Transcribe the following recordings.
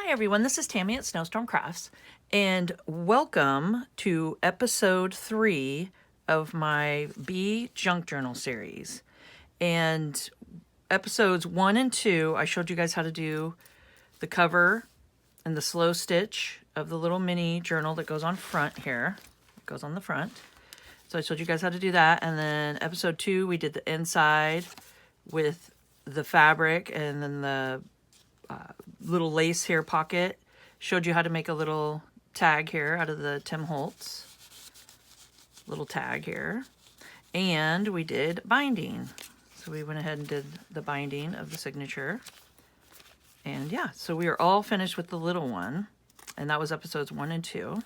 Hi everyone, this is Tammy at Snowstorm Crafts, and welcome to episode 3 of my Bee Junk Journal series. And episodes 1 and 2, I showed you guys how to do the cover and the slow stitch of the little mini journal that goes on front here. It goes on the front. So I showed you guys how to do that, and then episode 2, we did the inside with the fabric and then the little lace here pocket. Showed you how to make a little tag here out of the Tim Holtz little tag here. And we did binding. So we went ahead and did the binding of the signature. And yeah, so we are all finished with the little one. And that was episodes 1 and 2.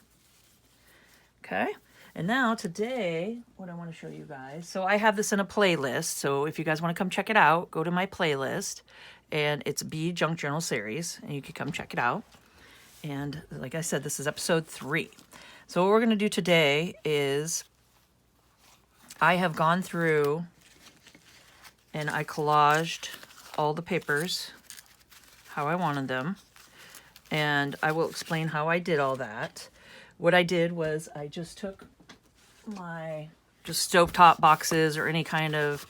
Okay. And now today, what I want to show you guys. So I have this in a playlist. So if you guys want to come check it out, go to my playlist. And it's Bee Junk Journal series. And you can come check it out. And like I said, this is episode 3. So what we're going to do today is I have gone through and I collaged all the papers how I wanted them. And I will explain how I did all that. What I did was I just took my stovetop boxes or any kind of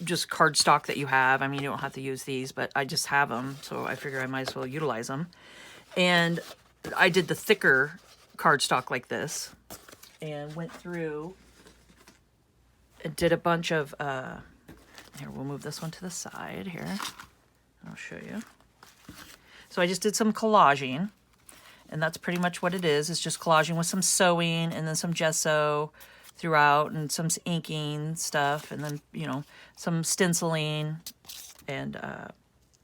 just cardstock that you have. I mean, you don't have to use these, but I just have them, so I figure I might as well utilize them. And I did the thicker cardstock like this and went through and did a bunch of, here, we'll move this one to the side here. I'll show you. So I just did some collaging, and that's pretty much what it is. It's just collaging with some sewing and then some gesso throughout and some inking stuff and then, you know, some stenciling. And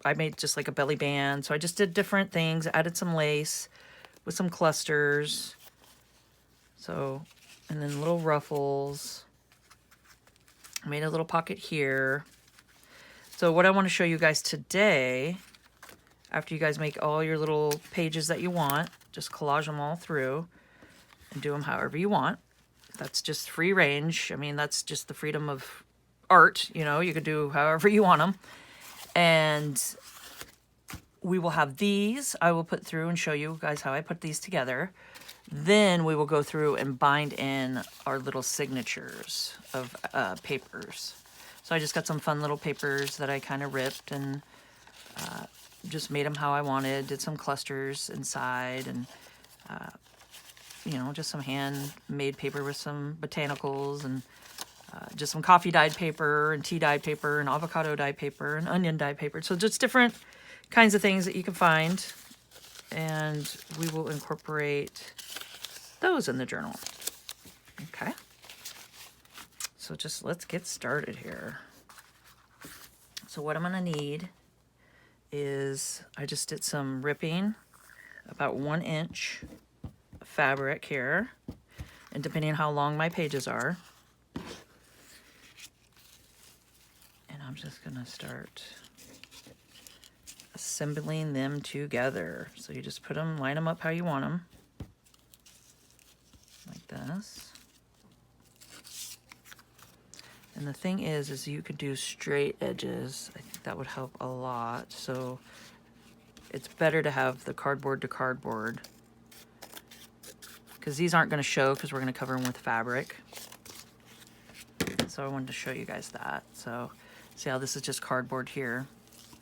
I made just like a belly band. So I just did different things, added some lace with some clusters. So, and then little ruffles. I made a little pocket here. So what I want to show you guys today, after you guys make all your little pages that you want, just collage them all through and do them however you want. That's just free range. I mean, that's just the freedom of art. You know, you could do however you want them. And we will have these. I will put through and show you guys how I put these together. Then we will go through and bind in our little signatures of papers. So I just got some fun little papers that I kind of ripped and just made them how I wanted. Did some clusters inside and, you know, just some handmade paper with some botanicals and just some coffee dyed paper and tea dyed paper and avocado dyed paper and onion dyed paper. So just different kinds of things that you can find. And we will incorporate those in the journal. Okay. So just let's get started here. So what I'm going to need is I just did some ripping, about 1 inch fabric here. And depending on how long my pages are. I'm just going to start assembling them together. So you just put them, line them up how you want them. Like this. And the thing is you could do straight edges. I think that would help a lot. So it's better to have the cardboard to cardboard. Because these aren't going to show because we're going to cover them with fabric. So I wanted to show you guys that. So see how this is just cardboard here.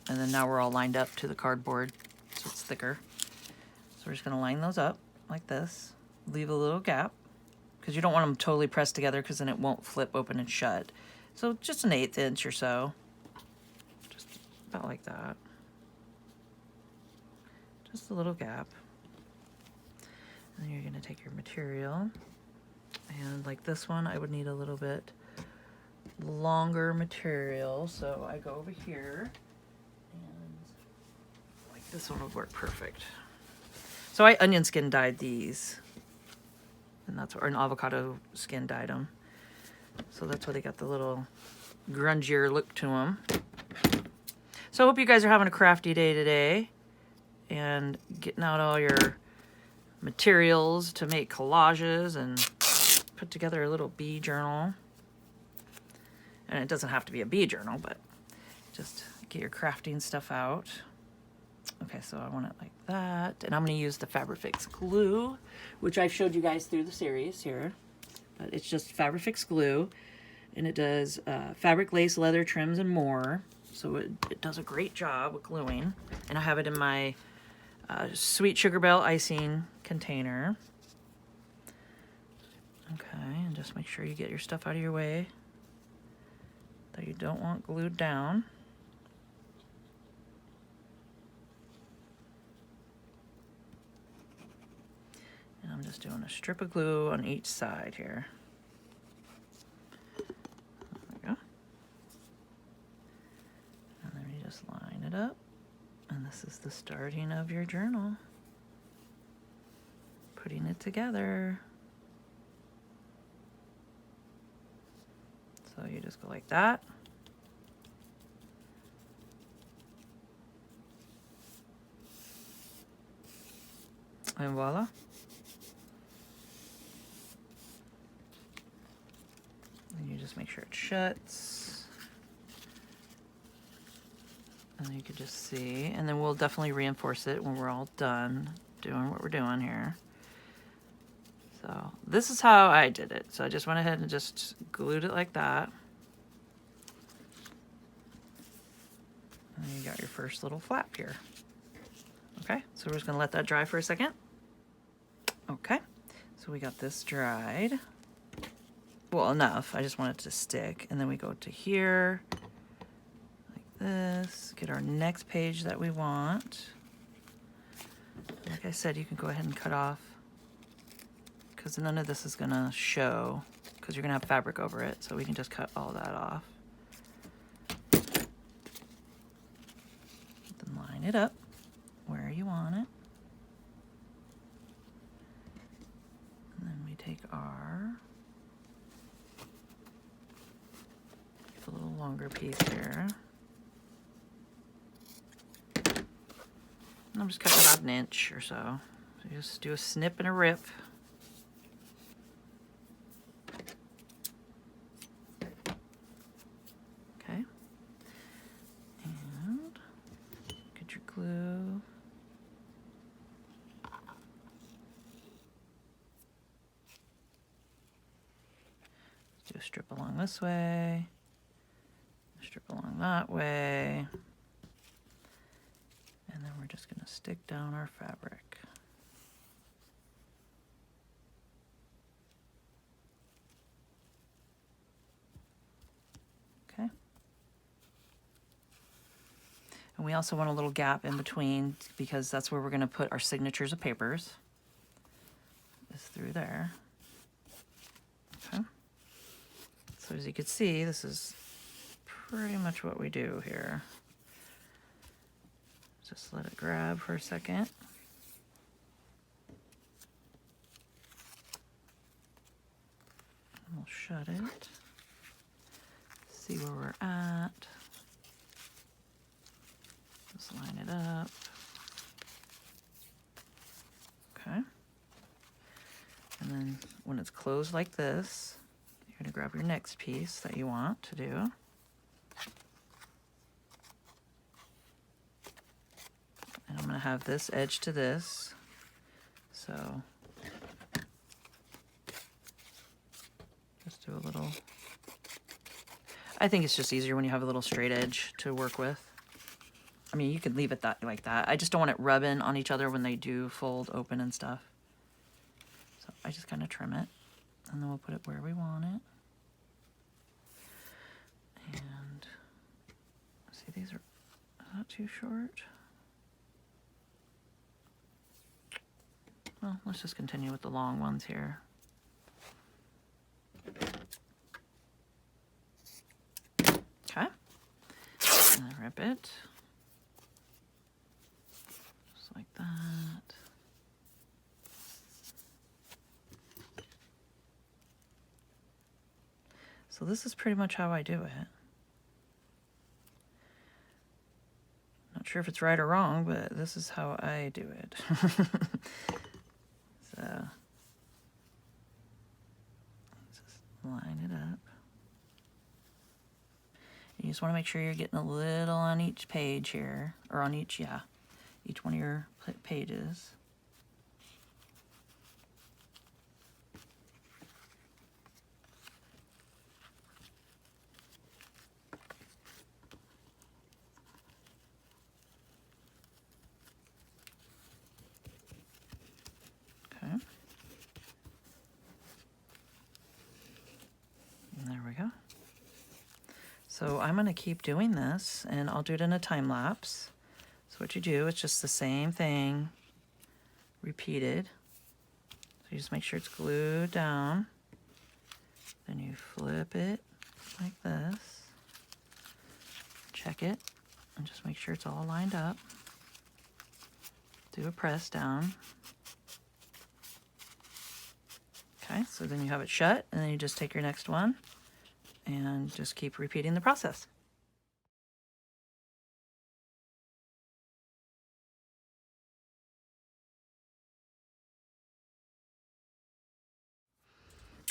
And then now we're all lined up to the cardboard, so it's thicker. So we're just going to line those up like this. Leave a little gap, because you don't want them totally pressed together, because then it won't flip open and shut. So just an 1/8 inch or so. Just about like that. Just a little gap. And then you're going to take your material. And like this one, I would need a little bit longer material, so I go over here and like this one would work perfect. So I onion skin dyed these, and that's or an avocado skin dyed them, so that's why they got the little grungier look to them. So I hope you guys are having a crafty day today and getting out all your materials to make collages and put together a little bee journal. And it doesn't have to be a bee journal, but just get your crafting stuff out. Okay, so I want it like that. And I'm going to use the Fabrifix glue, which I've showed you guys through the series here. But it's just Fabrifix glue. And it does fabric, lace, leather, trims, and more. So it does a great job with gluing. And I have it in my Sweet Sugar Belle icing container. Okay, and just make sure you get your stuff out of your way that you don't want glued down. And I'm just doing a strip of glue on each side here. There we go. And then you just line it up. And this is the starting of your journal. Putting it together. So you just go like that. And voila. And you just make sure it shuts. And then you can just see. And then we'll definitely reinforce it when we're all done doing what we're doing here. So this is how I did it. So I just went ahead and just glued it like that. And you got your first little flap here. Okay, so we're just gonna let that dry for a second. Okay, so we got this dried. Well, enough. I just want it to stick. And then we go to here, like this. Get our next page that we want. Like I said, you can go ahead and cut off, because none of this is gonna show, because you're gonna have fabric over it. So we can just cut all that off. Then line it up where you want it. And then we take our a little longer piece here. And I'm just cutting about an inch or so. So you just do a snip and a rip. Okay. And get your glue. Do a strip along this way, strip along that way, and then we're just going to stick down our fabric. Okay. And we also want a little gap in between, because that's where we're going to put our signatures of papers. Is through there. Okay. So as you can see, this is pretty much what we do here. Just let it grab for a second. And we'll shut it. See where we're at. Just line it up. Okay. And then when it's closed like this, you're going to grab your next piece that you want to do. And I'm going to have this edge to this. So just do a little. I think it's just easier when you have a little straight edge to work with. I mean, you could leave it that like that. I just don't want it rubbing on each other when they do fold open and stuff. So I just kind of trim it, and then we'll put it where we want it. And see, these are not too short. Well, let's just continue with the long ones here. Okay. And then rip it. Just like that. So this is pretty much how I do it. Not sure if it's right or wrong, but this is how I do it. So just line it up. You just want to make sure you're getting a little on each page here, or on each, yeah. each one of your pages. Okay. And there we go. So I'm going to keep doing this, and I'll do it in a time lapse. So what you do, it's just the same thing repeated. So you just make sure it's glued down. Then you flip it like this. Check it, and just make sure it's all lined up. Do a press down. Okay, so then you have it shut, and then you just take your next one and just keep repeating the process.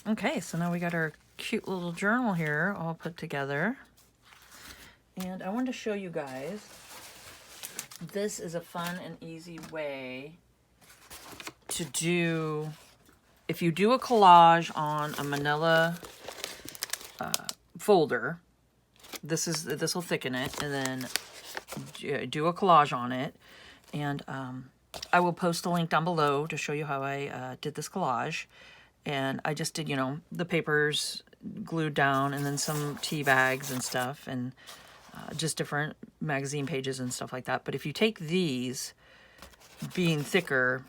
Okay, so now we got our cute little journal here all put together. And I wanted to show you guys, this is a fun and easy way to do, if you do a collage on a manila folder, this will thicken it, and then do a collage on it. And I will post a link down below to show you how I did this collage. And I just did, you know, the papers glued down, and then some tea bags and stuff, and just different magazine pages and stuff like that. But if you take these, being thicker,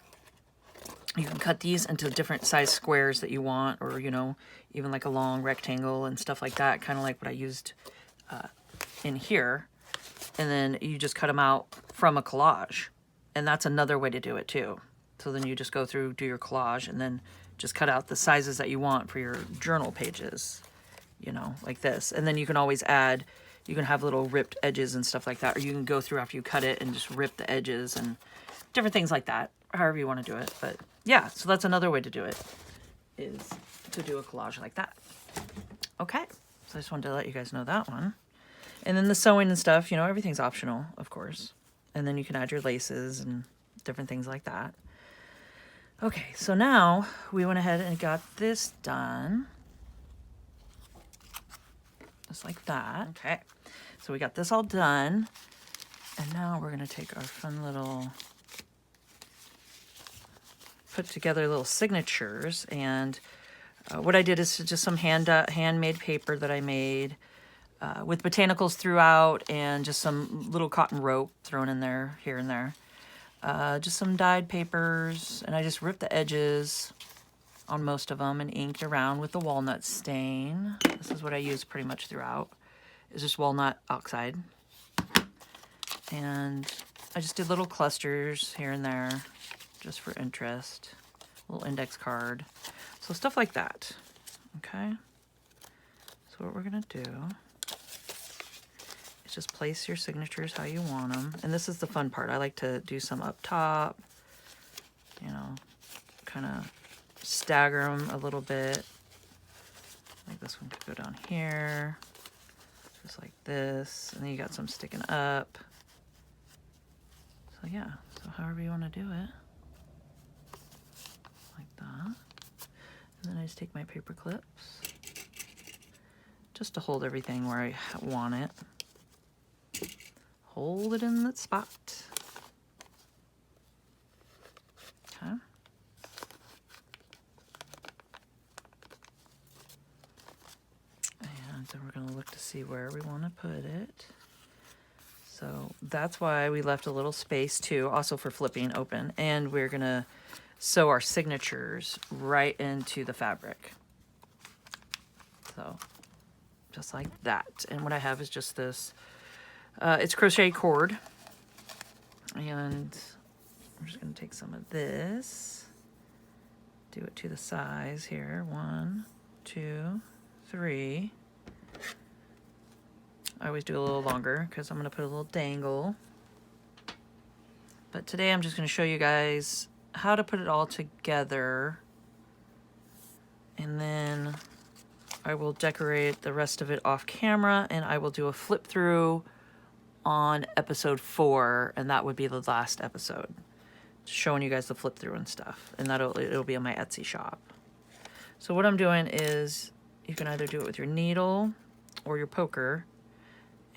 you can cut these into different size squares that you want, or, you know, even like a long rectangle and stuff like that, kind of like what I used in here. And then you just cut them out from a collage. And that's another way to do it too. So then you just go through, do your collage, and then just cut out the sizes that you want for your journal pages, you know, like this. And then you can always add, you can have little ripped edges and stuff like that, or you can go through after you cut it and just rip the edges and different things like that, however you want to do it. But yeah, so that's another way to do it, is to do a collage like that. Okay, so I just wanted to let you guys know that one. And then the sewing and stuff, you know, everything's optional, of course. And then you can add your laces and different things like that. Okay, so now we went ahead and got this done. Just like that. Okay, so we got this all done. And now we're gonna take our fun little, put together little signatures. And what I did is just some handmade paper that I made with botanicals throughout, and just some little cotton rope thrown in there, here and there. Just some dyed papers, and I just ripped the edges on most of them and inked around with the walnut stain. This is what I use pretty much throughout, is just walnut oxide. And I just did little clusters here and there, just for interest. Little index card. So stuff like that, okay? So what we're gonna do, just place your signatures how you want them. And this is the fun part. I like to do some up top, you know, kind of stagger them a little bit. Like this one could go down here, just like this. And then you got some sticking up. So yeah, so however you want to do it. Like that. And then I just take my paper clips, just to hold everything where I want it. Hold it in that spot. Okay. And then we're going to look to see where we want to put it. So that's why we left a little space too, also for flipping open. And we're going to sew our signatures right into the fabric. So just like that. And what I have is just this. It's crochet cord, and I'm just going to take some of this, do it to the size here, 1, 2, 3. I always do a little longer because I'm going to put a little dangle, but today I'm just going to show you guys how to put it all together, and then I will decorate the rest of it off camera, and I will do a flip through on episode 4, and that would be the last episode, showing you guys the flip through and stuff, and it'll be on my Etsy shop. So what I'm doing is, you can either do it with your needle or your poker,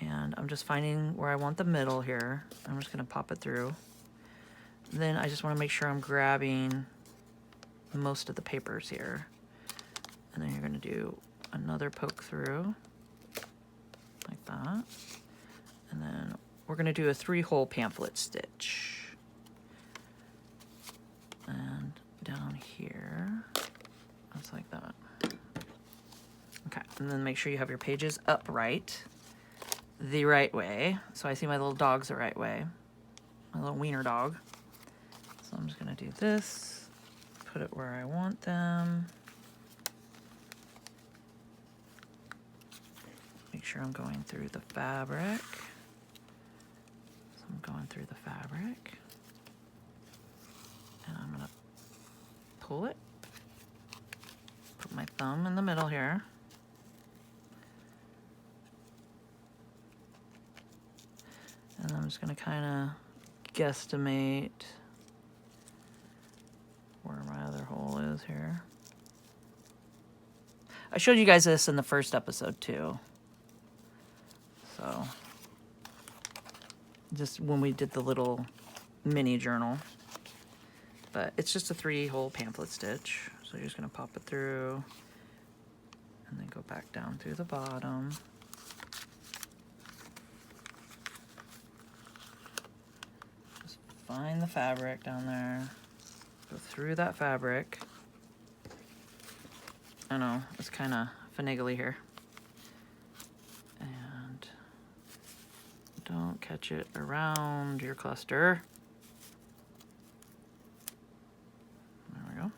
and I'm just finding where I want the middle here. I'm just going to pop it through. Then I just want to make sure I'm grabbing most of the papers here, and then you're going to do another poke through like that, and then we're going to do a 3-hole pamphlet stitch, and down here just like that. Okay, and then make sure you have your pages upright the right way. So I see my little dog's the right way, my little wiener dog. So I'm just going to do this, put it where I want them. Make sure I'm going through the fabric. So I'm going through the fabric. And I'm going to pull it. Put my thumb in the middle here. And I'm just going to kind of guesstimate where my other hole is here. I showed you guys this in the first episode too. So, just when we did the little mini journal. But it's just a 3-hole pamphlet stitch. So you're just going to pop it through and then go back down through the bottom. Just find the fabric down there. Go through that fabric. I know, it's kind of finagly here. And don't catch it around your cluster. There we go.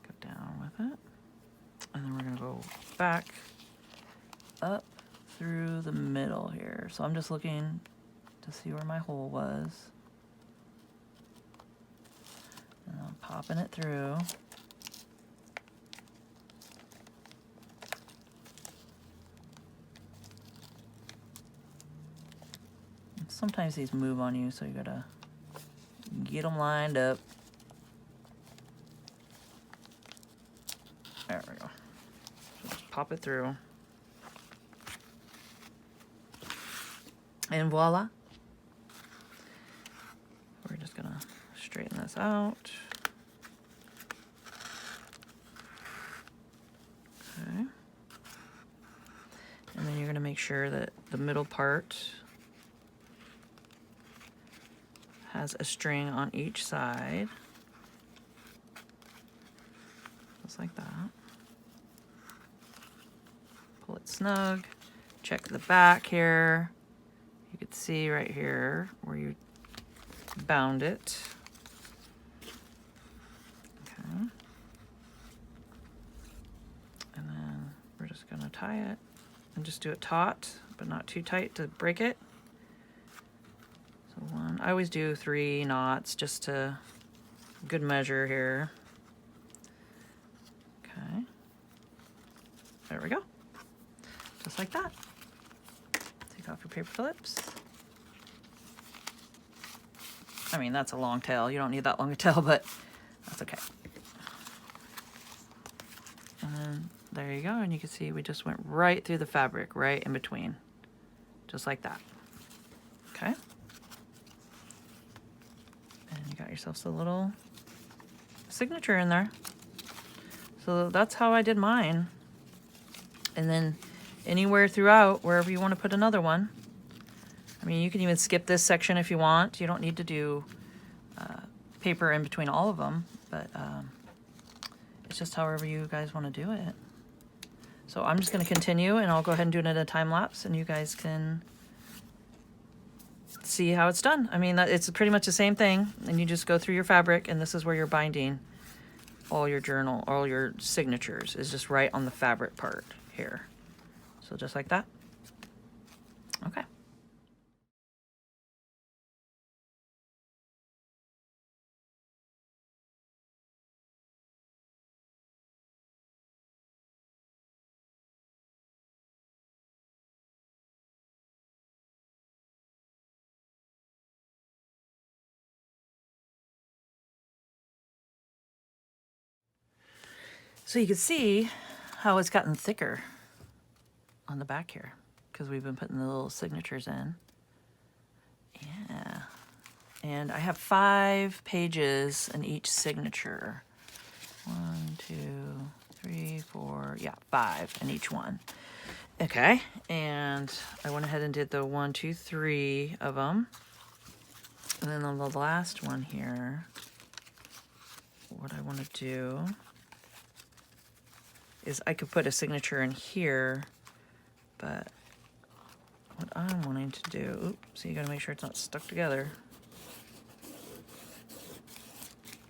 Go down with it. And then we're going to go back up through the middle here. So I'm just looking to see where my hole was. And I'm popping it through. Sometimes these move on you, so you gotta get them lined up. There we go. So just pop it through. And voila. We're just gonna straighten this out. Okay. And then you're gonna make sure that the middle part has a string on each side, just like that. Pull it snug, check the back here. You can see right here where you bound it. Okay. And then we're just gonna tie it and just do it taut, but not too tight to break it. So one, I always do 3 knots just to good measure here. Okay. There we go. Just like that. Take off your paper clips. I mean, that's a long tail. You don't need that long a tail, but that's okay. And then there you go. And you can see we just went right through the fabric, right in between. Just like that. Okay. And you got yourself a little signature in there. So that's how I did mine. And then anywhere throughout, wherever you want to put another one. I mean, you can even skip this section if you want. You don't need to do paper in between all of them, but it's just however you guys want to do it. So I'm just going to continue, and I'll go ahead and do it in a time lapse, and you guys can see how it's done. I mean, it's pretty much the same thing, and you just go through your fabric, and this is where you're binding all your journal, all your signatures is just right on the fabric part here. So just like that. Okay. So you can see how it's gotten thicker on the back here because we've been putting the little signatures in. Yeah. And I have 5 pages in each signature. 1, 2, 3, 4, yeah, 5 in each one. Okay, and I went ahead and did the 1, 2, 3 of them. And then on the last one here, what I want to do is I could put a signature in here, but what I'm wanting to do, so you gotta make sure it's not stuck together.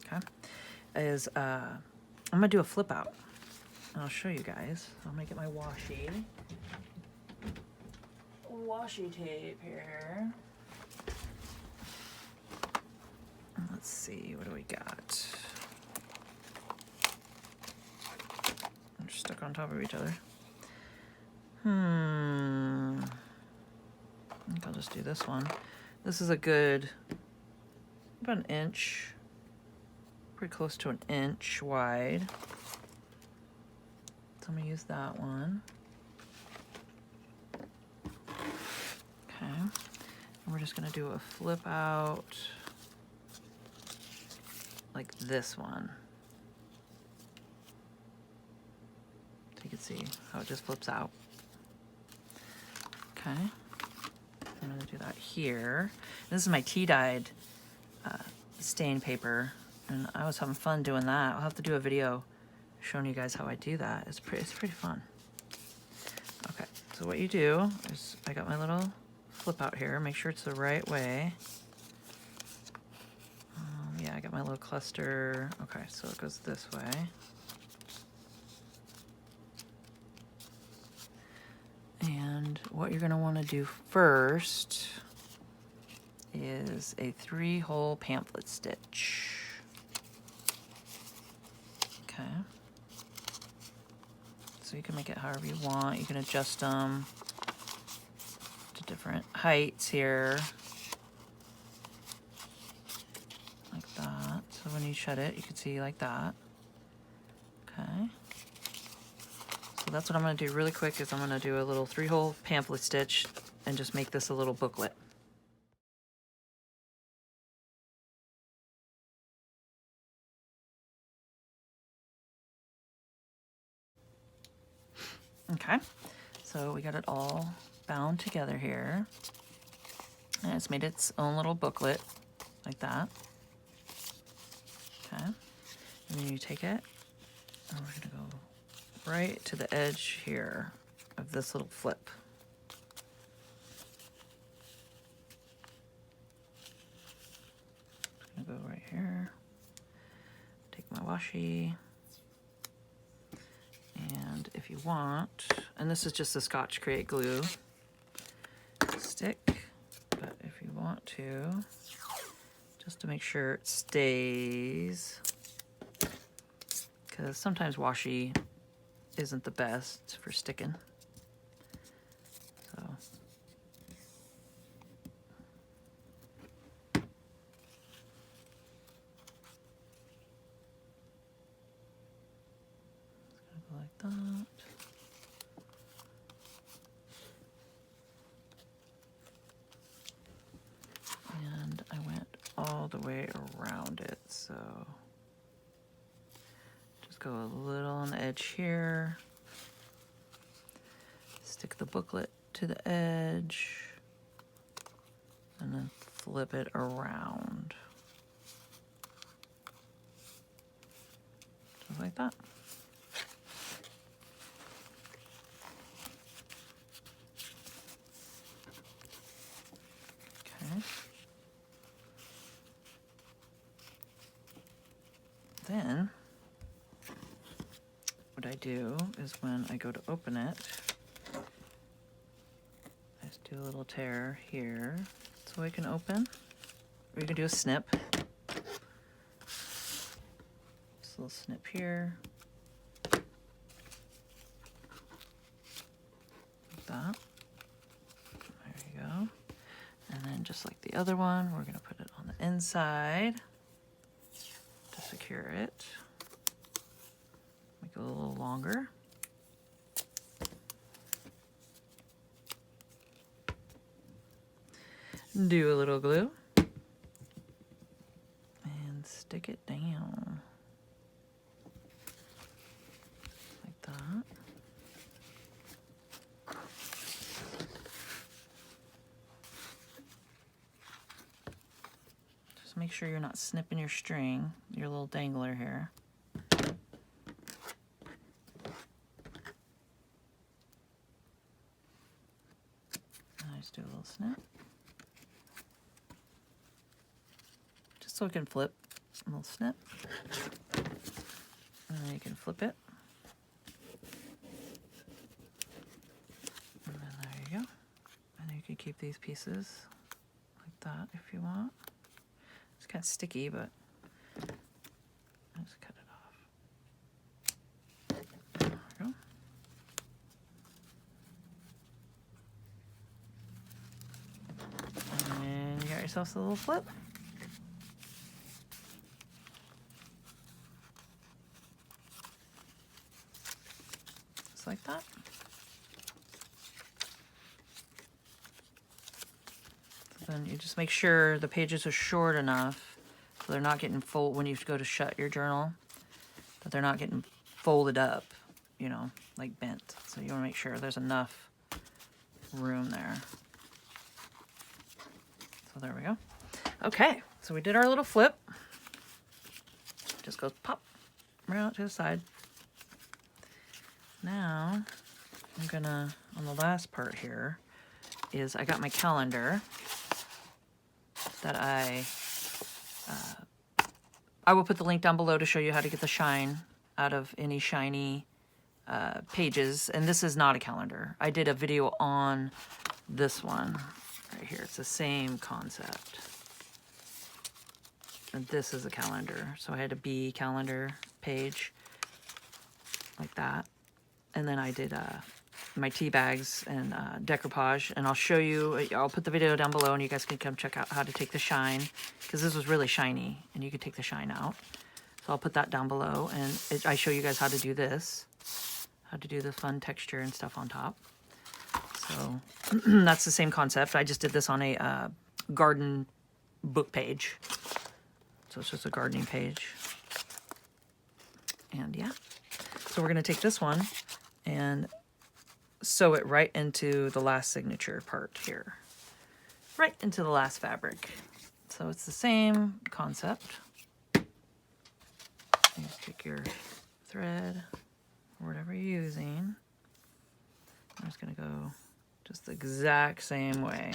Okay, is I'm gonna do a flip out. I'll show you guys. I'm gonna get my washi tape here. Let's see, what do we got? They're stuck on top of each other. I think I'll just do this one. This is a good, about an inch, pretty close to an inch wide. So I'm gonna use that one. Okay, and we're just gonna do a flip out like this one. So you can see how it just flips out. Okay, I'm gonna do that here. This is my tea-dyed stain paper, and I was having fun doing that. I'll have to do a video showing you guys how I do that. It's pretty fun. Okay, so what you do is I got my little flip out here. Make sure it's the right way. Yeah, I got my little cluster. Okay, so it goes this way. And what you're gonna wanna do first is a 3-hole pamphlet stitch. Okay. So you can make it however you want. You can adjust them to different heights here. Like that. So when you shut it, you can see like that. Okay. So that's what I'm going to do really quick is I'm going to do a little 3-hole pamphlet stitch and just make this a little booklet. Okay, so we got it all bound together here. And it's made its own little booklet like that. Okay, and then you take it and we're going to go right to the edge here of this little flip. I'm gonna go right here, take my washi, and if you want, and this is just the Scotch Create glue stick, but if you want to, just to make sure it stays, because sometimes washi isn't the best for sticking. So it's gonna go like that. And I went all the way around it, so just go a little on the edge here. Stick the booklet to the edge and then flip it around. Just like that. Okay. Then what I do is when I go to open it, I just do a little tear here so I can open. Or you can do a snip. Just a little snip here. Like that. There you go. And then just like the other one, we're gonna put it on the inside to secure it. Make make it a little longer. Do a little glue and stick it down like that. Just make sure you're not snipping your string, your little dangler here. Just do a little snip. Just so it can flip. A little snip. And then you can flip it. And then there you go. And you can keep these pieces like that if you want. It's kind of sticky, but I just cut it off. There we go. And you got yourself a little flip. Just like that. So then you just make sure the pages are short enough so they're not getting folded when you go to shut your journal, that they're not getting folded up, you know, like bent. So you want to make sure there's enough room there. So there we go. Okay, so we did our little flip. Just goes pop right out to the side. Now I'm gonna, on the last part here, is I got my calendar that I will put the link down below to show you how to get the shine out of any shiny pages. And this is not a calendar. I did a video on this one right here. It's the same concept. And this is a calendar. So I had a bee calendar page like that. And then I did my tea bags and decoupage. And I'll show you, I'll put the video down below and you guys can come check out how to take the shine, because this was really shiny and you could take the shine out. So I'll put that down below, and I show you guys how to do this, how to do the fun texture and stuff on top. So that's the same concept. I just did this on a garden book page. So it's just a gardening page. And yeah, so we're gonna take this one and sew it right into the last signature part here, right into the last fabric. So it's the same concept. You just take your thread or whatever you're using. I'm just gonna go just the exact same way.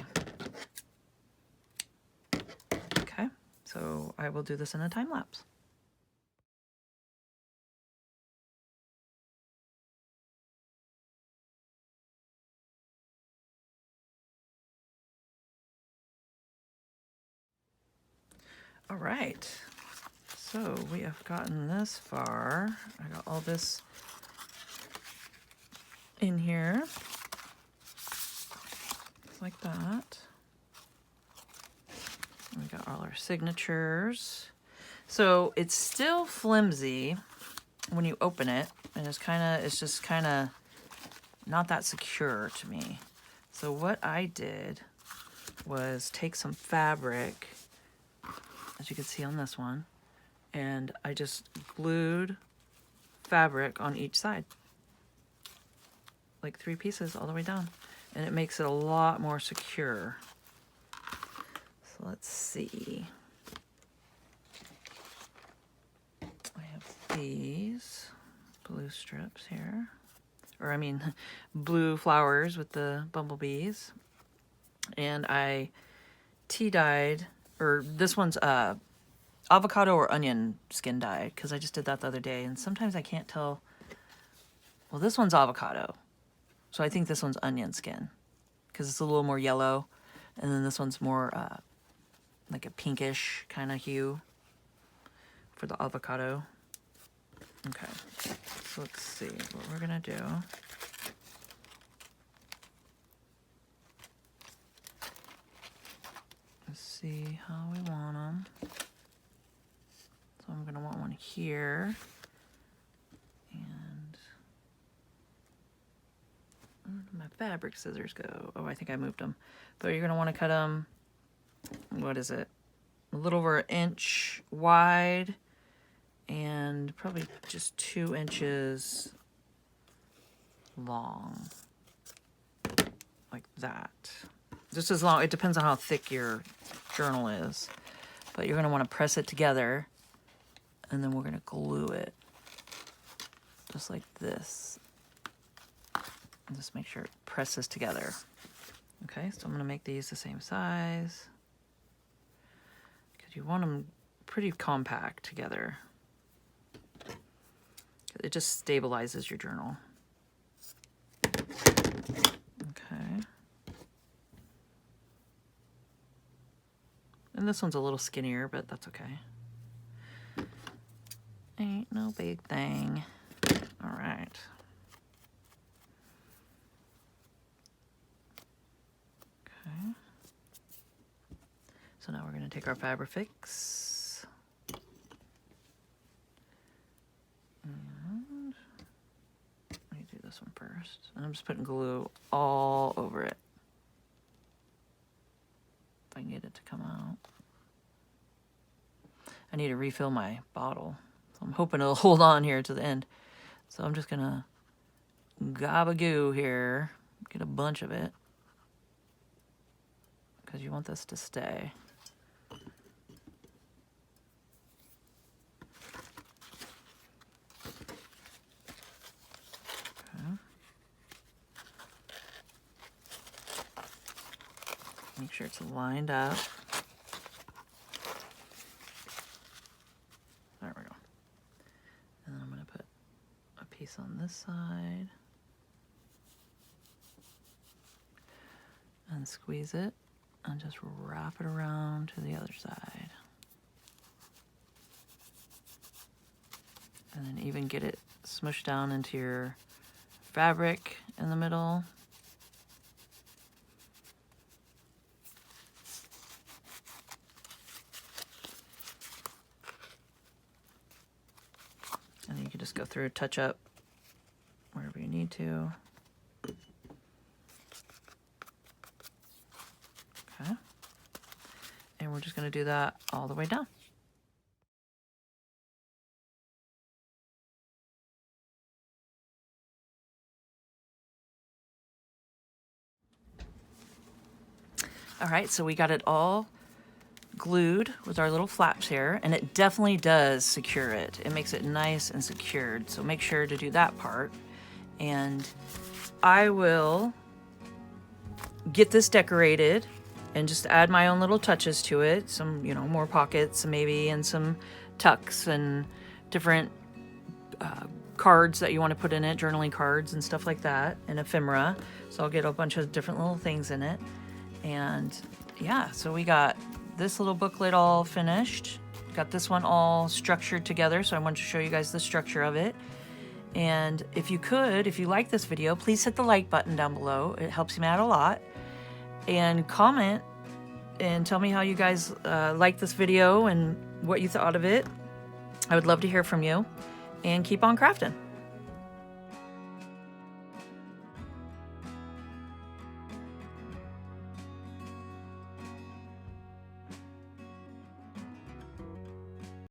Okay, so I will do this in a time lapse. All right, so we have gotten this far. I got all this in here, just like that. We got all our signatures. So it's still flimsy when you open it, and it's just kind of not that secure to me. So what I did was take some fabric, as you can see on this one, and I just glued fabric on each side, like 3 pieces all the way down, and it makes it a lot more secure. So let's see. I have these blue strips here, or I mean blue flowers with the bumblebees, and I tea dyed, or this one's avocado or onion skin dyed, because I just did that the other day, and sometimes I can't tell. Well, this one's avocado, so I think this one's onion skin, because it's a little more yellow, and then this one's more like a pinkish kind of hue for the avocado. Okay, so let's see what we're gonna do. Let's see how we want them. So I'm gonna want one here, and where did my fabric scissors go? Oh, I think I moved them. But you're gonna want to cut them, what is it? A little over an inch wide and probably just 2 inches long, like that. Just as long, it depends on how thick your journal is, but you're going to want to press it together, and then we're going to glue it just like this. And just make sure it presses together. Okay, so I'm going to make these the same size because you want them pretty compact together. It just stabilizes your journal. Okay. And this one's a little skinnier, but that's okay. Ain't no big thing. All right. Okay. So now we're going to take our Fabrifix. And let me do this one first. And I'm just putting glue all over it. If I can get it to come out. I need to refill my bottle. So I'm hoping it'll hold on here to the end. So I'm just gonna gabagoo here. Get a bunch of it. Because you want this to stay. Okay. Make sure it's lined up. There we go. And then I'm going to put a piece on this side. And squeeze it. And just wrap it around to the other side. And then even get it smushed down into your fabric in the middle. And then you can just go through, touch up wherever you need to. Okay. And we're just going to do that all the way down. All right, so we got it all glued with our little flaps here, and it definitely does secure it. It makes it nice and secured, so make sure to do that part. And I will get this decorated and just add my own little touches to it. Some, you know, more pockets maybe, and some tucks and different cards that you want to put in it, journaling cards and stuff like that, and ephemera. So I'll get a bunch of different little things in it. And yeah, so we got this little booklet all finished. Got this one all structured together, so I wanted to show you guys the structure of it. And if you like this video, please hit the like button down below. It helps me out a lot. And comment and tell me how you guys like this video and what you thought of it. I would love to hear from you. And keep on crafting.